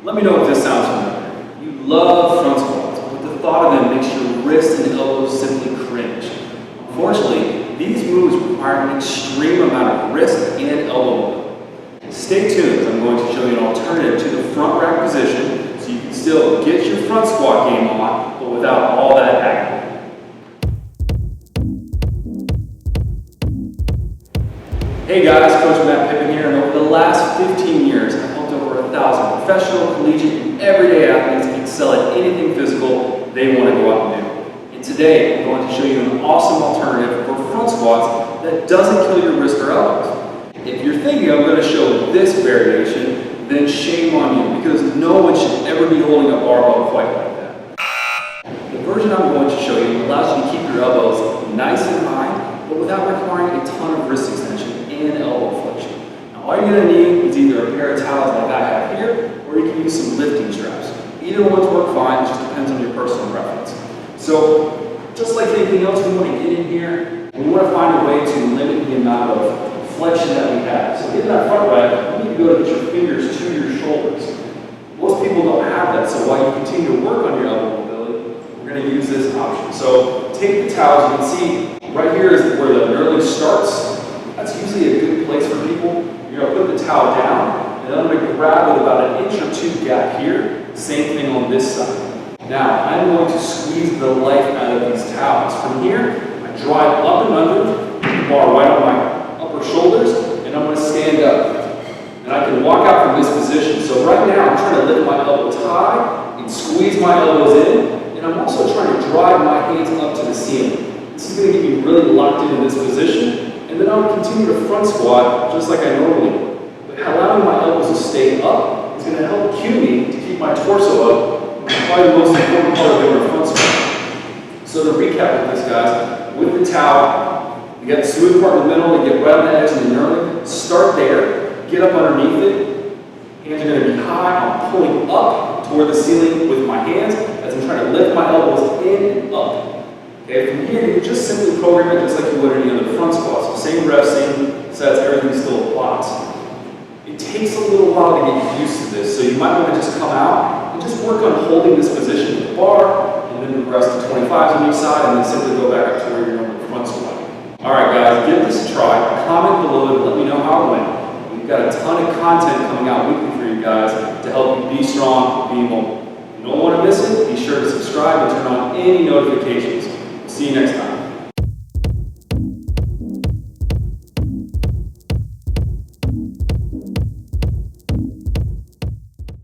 Let me know if this sounds familiar. You love front squats, but the thought of them makes your wrists and elbows simply cringe. Unfortunately, these moves require an extreme amount of wrist and elbow movement. Stay tuned, as I'm going to show you an alternative to the front rack position so you can still get your front squat game on, but without all that agony. Hey guys, Coach Pippin here, and over the last 15 years, I've helped over 1,000 professional, collegiate, and everyday athletes excel at anything physical they want to go out and do. And today, I'm going to show you an awesome alternative for front squats that doesn't kill your wrist or elbows. If you're thinking I'm going to show this variation, then shame on you, because no one should ever be holding a barbell quite like that. The version I'm going to show you allows you to keep your elbows nice and high, but without requiring a ton of wrist extension and elbow flexion. Now all you're going to need is either a pair of towels like I have here, or you can use some lifting straps. Either one's work fine, it just depends on your personal preference. So, just like anything else we want to get in here, we want to find a way to limit the amount of flexion that we have. So in that front rack, you need to go to get your fingers to your shoulders. Most people don't have that, so while you continue to work on your elbow mobility, we're going to use this option. So take the towels, you can see right here is where the knurling starts. That's usually a good place for people. You're going to put the towel down, and then I'm going to grab with about an inch or two gap here. Same thing on this side. Now, I'm going to squeeze the life out of these towels. From here, I drive up and under, the bar right on my upper shoulders, and I'm going to stand up. And I can walk out from this position. So right now, I'm trying to lift my elbows high and squeeze my elbows in, and I'm also trying to drive my hands up to the ceiling. This is going to get me really locked into this position. And then I'll continue to front squat just like I normally do. But allowing my elbows to stay up is going to help cue me to keep my torso up, which is probably the most important part of doing a front squat. So to recap with this, guys, with the towel, you got the smooth part in the middle, you get right on the edge and the knurling. Start there, get up underneath it. Hands are going to be high. I'm pulling up toward the ceiling with my hands as I'm trying to lift my elbows in and up. Okay, from here, you can just simply program it just like you would any other front squat. So same reps, same sets, everything still applies. It takes a little while to get used to this, so you might want to just come out and just work on holding this position with the bar, and then progress to 25s on each side, and then simply go back up to where you're normal front squat. Alright guys, give this a try. Comment below and let me know how it went. We've got a ton of content coming out weekly for you guys to help you be strong, be mobile. If you don't want to miss it, be sure to subscribe and turn on any notifications. See you next time.